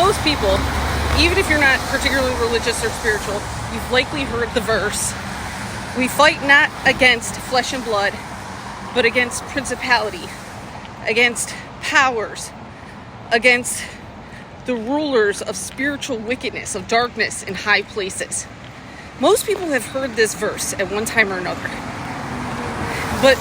most people, even if you're not particularly religious or spiritual, you've likely heard the verse, we fight not against flesh and blood, but against principality, against powers, against the rulers of spiritual wickedness, of darkness in high places. Most people have heard this verse at one time or another, but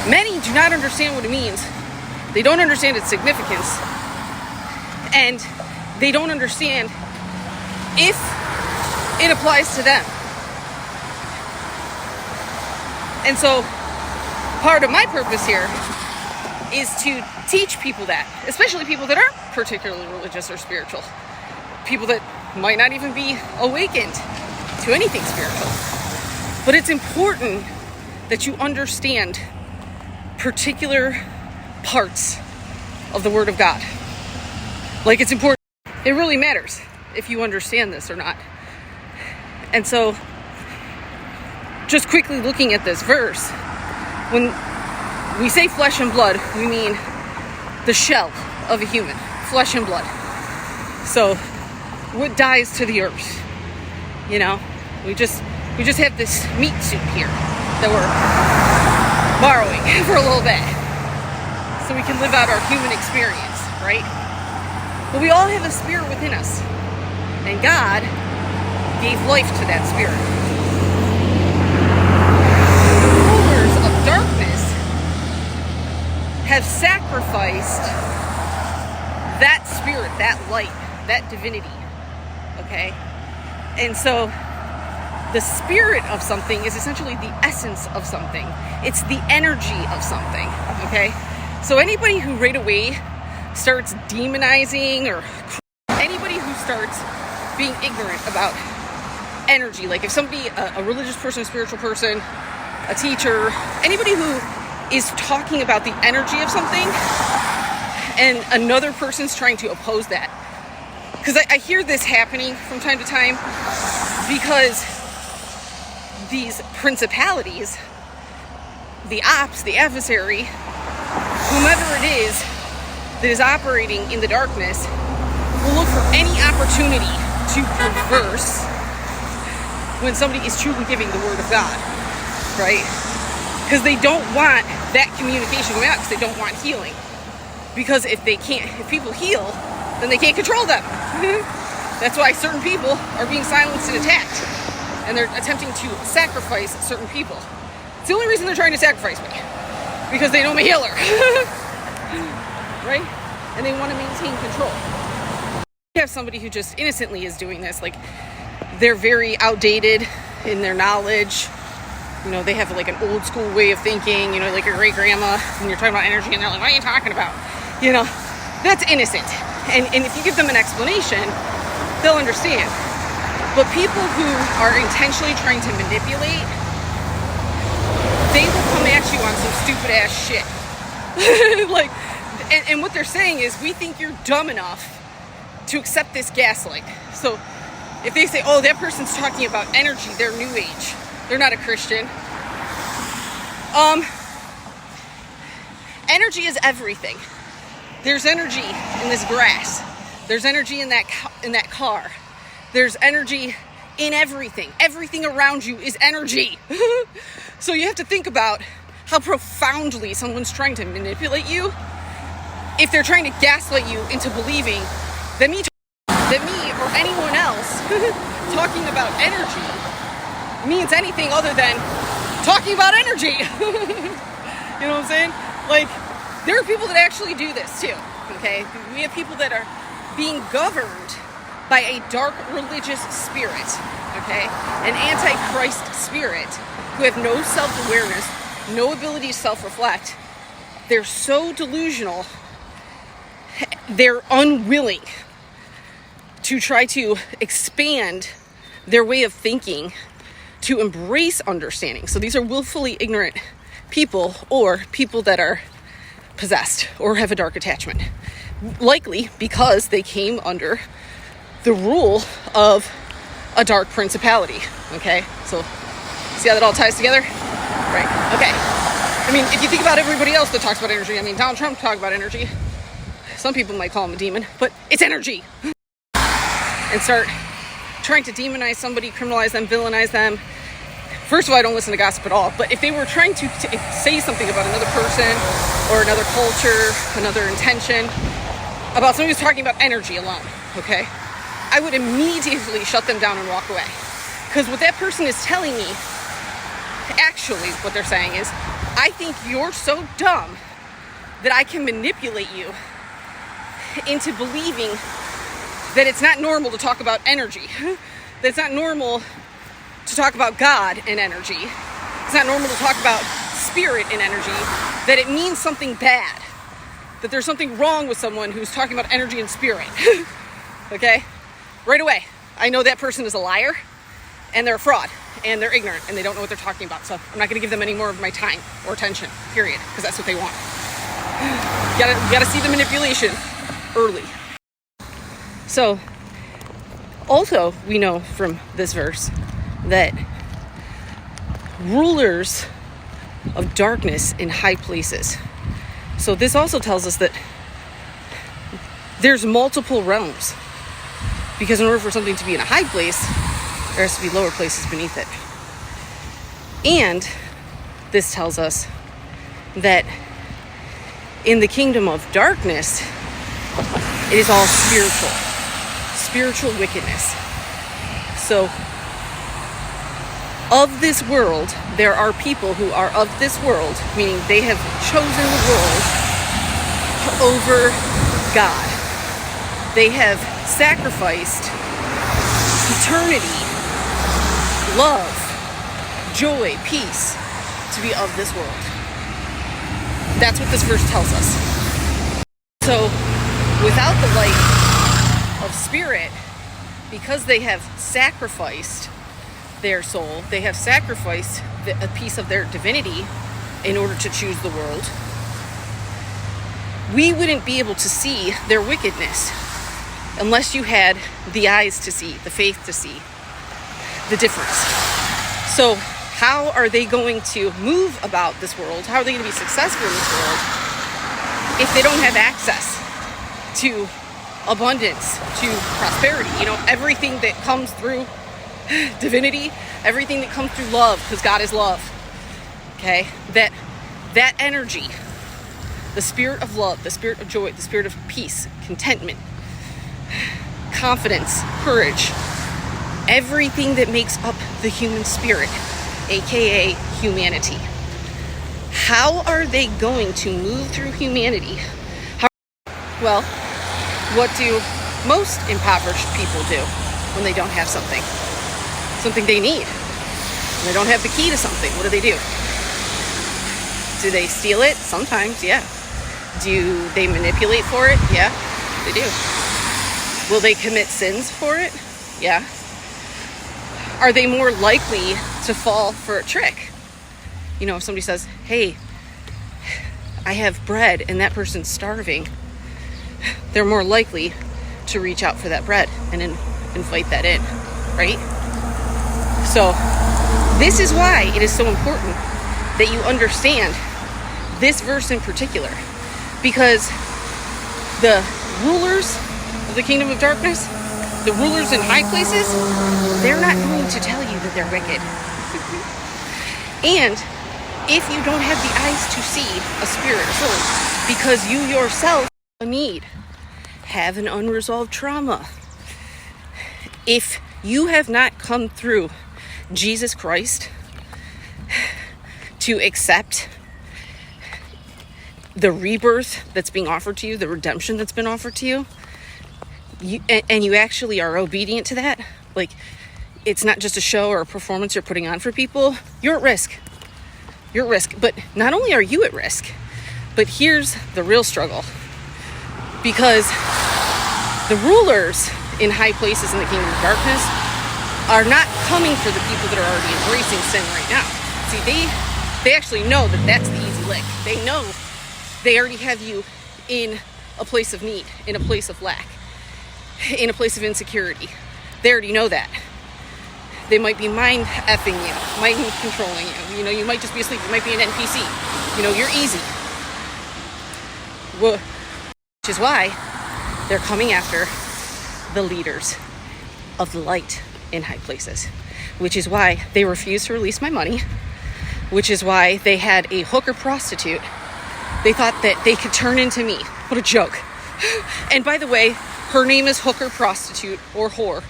many do not understand what it means. They don't understand its significance, and they don't understand if it applies to them. And so part of my purpose here is to teach people that, especially people that aren't particularly religious or spiritual, people that might not even be awakened to anything spiritual. But it's important that you understand particular parts of the Word of God. Like, it's important. It really matters if you understand this or not. And so, just quickly looking at this verse, when we say flesh and blood, we mean the shell of a human, flesh and blood. So, what dies to the earth? You know, we just have this meat suit here that we're borrowing for a little bit, so we can live out our human experience, right? But we all have a spirit within us, and God gave life to that spirit. Darkness have sacrificed that spirit, that light, that divinity, okay? And so the spirit of something is essentially the essence of something. It's the energy of something, okay? So anybody who right away starts demonizing, or anybody who starts being ignorant about energy, like if somebody, a religious person, a spiritual person, a teacher, anybody who is talking about the energy of something and another person's trying to oppose that. Because I hear this happening from time to time, because these principalities, the ops, the adversary, whomever it is that is operating in the darkness, will look for any opportunity to converse when somebody is truly giving the Word of God. Right? Because they don't want that communication going out, because they don't want healing. Because if people heal, then they can't control them. That's why certain people are being silenced and attacked, and they're attempting to sacrifice certain people. It's the only reason they're trying to sacrifice me, because they know I'm a healer. Right? And they want to maintain control. You have somebody who just innocently is doing this, like they're very outdated in their knowledge. You know, they have like an old school way of thinking, you know, like your great grandma, and you're talking about energy and they're like, what are you talking about? You know, that's innocent. And if you give them an explanation, they'll understand. But people who are intentionally trying to manipulate, they will come at you on some stupid ass shit. Like, and what they're saying is, we think you're dumb enough to accept this gaslight. So if they say, oh, that person's talking about energy, they're new age, they're not a Christian. Energy is everything. There's energy in this grass. There's energy in that car. There's energy in everything. Everything around you is energy. So you have to think about how profoundly someone's trying to manipulate you. If they're trying to gaslight you into believing that me or anyone else talking about energy means anything other than talking about energy. You know what I'm saying? Like, there are people that actually do this too, okay? We have people that are being governed by a dark religious spirit, okay? An antichrist spirit, who have no self-awareness, no ability to self-reflect. They're so delusional, they're unwilling to try to expand their way of thinking to embrace understanding. So these are willfully ignorant people, or people that are possessed or have a dark attachment. Likely because they came under the rule of a dark principality. Okay, so see how that all ties together? Right, okay. I mean, if you think about everybody else that talks about energy, I mean, Donald Trump talked about energy. Some people might call him a demon, but it's energy. and start trying to demonize somebody, criminalize them, villainize them. First of all, I don't listen to gossip at all, but if they were trying to say something about another person or another culture, another intention, about somebody who's talking about energy alone, okay, I would immediately shut them down and walk away. Because what that person is telling me, actually what they're saying is, I think you're so dumb that I can manipulate you into believing that it's not normal to talk about energy, that it's not normal to talk about God and energy, it's not normal to talk about spirit and energy, that it means something bad, that there's something wrong with someone who's talking about energy and spirit. Okay? Right away, I know that person is a liar, and they're a fraud, and they're ignorant, and they don't know what they're talking about. So I'm not going to give them any more of my time or attention, period, because that's what they want. You gotta see the manipulation early. So, also, we know from this verse that rulers of darkness in high places. So this also tells us that there's multiple realms. Because in order for something to be in a high place, there has to be lower places beneath it. And this tells us that in the kingdom of darkness, it is all spiritual wickedness. So, of this world, there are people who are of this world, meaning they have chosen the world over God. They have sacrificed eternity, love, joy, peace to be of this world. That's what this verse tells us. So, without the light of spirit, because they have sacrificed their soul, they have sacrificed a piece of their divinity in order to choose the world, we wouldn't be able to see their wickedness unless you had the eyes to see, the faith to see the difference. So how are they going to move about this world? How are they going to be successful in this world if they don't have access to abundance, to prosperity? You know, everything that comes through divinity, everything that comes through love, because God is love. Okay? That energy, the spirit of love, the spirit of joy, the spirit of peace, contentment, confidence, courage, everything that makes up the human spirit, aka humanity. How are they going to move through humanity? Well, what do most impoverished people do when they don't have something they need? When they don't have the key to something, what do? Do they steal it? Sometimes, yeah. Do they manipulate for it? Yeah, they do. Will they commit sins for it? Yeah. Are they more likely to fall for a trick? You know, if somebody says, hey, I have bread and that person's starving, they're more likely to reach out for that bread and invite that in, right? So this is why it is so important that you understand this verse in particular, because the rulers of the kingdom of darkness, the rulers in high places, they're not going to tell you that they're wicked. And if you don't have the eyes to see a spirit or soul, because you yourself have an unresolved trauma, if you have not come through Jesus Christ to accept the rebirth that's being offered to you, the redemption that's been offered to you, and you actually are obedient to that, like it's not just a show or a performance you're putting on for people, you're at risk. You're at risk. But not only are you at risk, but here's the real struggle. Because the rulers in high places in the kingdom of darkness are not coming for the people that are already embracing sin right now. See, they actually know that that's the easy lick. They know they already have you in a place of need, in a place of lack, in a place of insecurity. They already know that. They might be mind effing you, mind controlling you. You know, you might just be asleep. You might be an NPC. You know, you're easy. Which is why they're coming after the leaders of the light in high places, which is why they refused to release my money, which is why they had a hooker prostitute. They thought that they could turn into me. What a joke. And by the way, her name is hooker prostitute or whore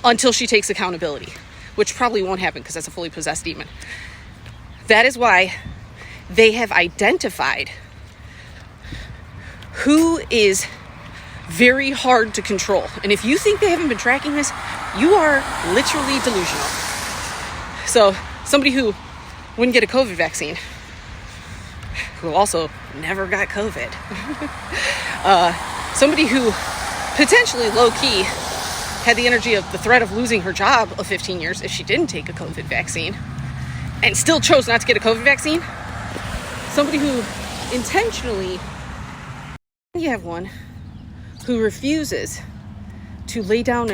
until she takes accountability, which probably won't happen because that's a fully possessed demon. That is why they have identified who is very hard to control. And if you think they haven't been tracking this, you are literally delusional. So somebody who wouldn't get a COVID vaccine, who also never got COVID, somebody who potentially low-key had the energy of the threat of losing her job of 15 years if she didn't take a COVID vaccine and still chose not to get a COVID vaccine, somebody who intentionally, you have one who refuses to lay down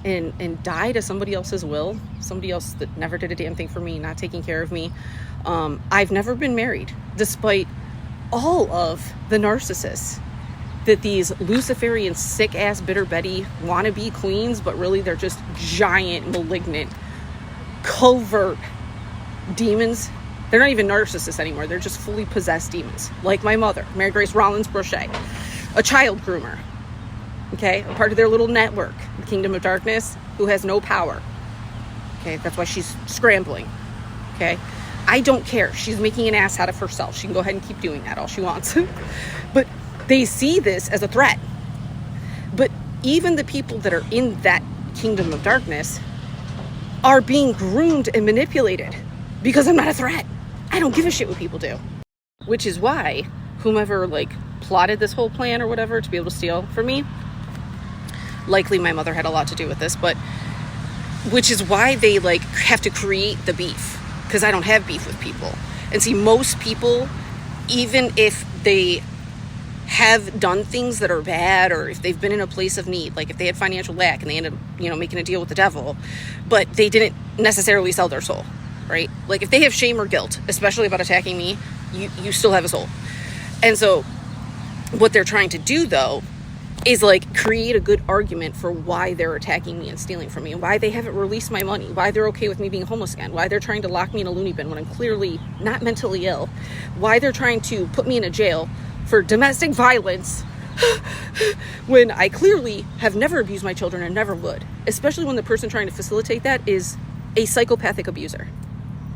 and die to somebody else's will, somebody else that never did a damn thing for me, not taking care of me. I've never been married, despite all of the narcissists that these Luciferian, sick-ass, bitter Betty wannabe queens, but really they're just giant, malignant, covert demons. They're not even narcissists anymore. They're just fully possessed demons. Like my mother, Mary Grace Rollins Brochet, a child groomer. Okay, a part of their little network, the Kingdom of Darkness, who has no power. Okay, that's why she's scrambling. Okay, I don't care. She's making an ass out of herself. She can go ahead and keep doing that all she wants. But they see this as a threat. But even the people that are in that Kingdom of Darkness are being groomed and manipulated because I'm not a threat. I don't give a shit what people do. Which is why whomever plotted this whole plan or whatever to be able to steal from me, likely my mother had a lot to do with this, but which is why they have to create the beef, because I don't have beef with people. And see, most people, even if they have done things that are bad, or if they've been in a place of need, like if they had financial lack and they ended up making a deal with the devil, but they didn't necessarily sell their soul, right? Like if they have shame or guilt, especially about attacking me, you still have a soul. And so what they're trying to do, though, is create a good argument for why they're attacking me and stealing from me, and why they haven't released my money, why they're okay with me being homeless again, why they're trying to lock me in a loony bin when I'm clearly not mentally ill, why they're trying to put me in a jail for domestic violence when I clearly have never abused my children and never would, especially when the person trying to facilitate that is a psychopathic abuser.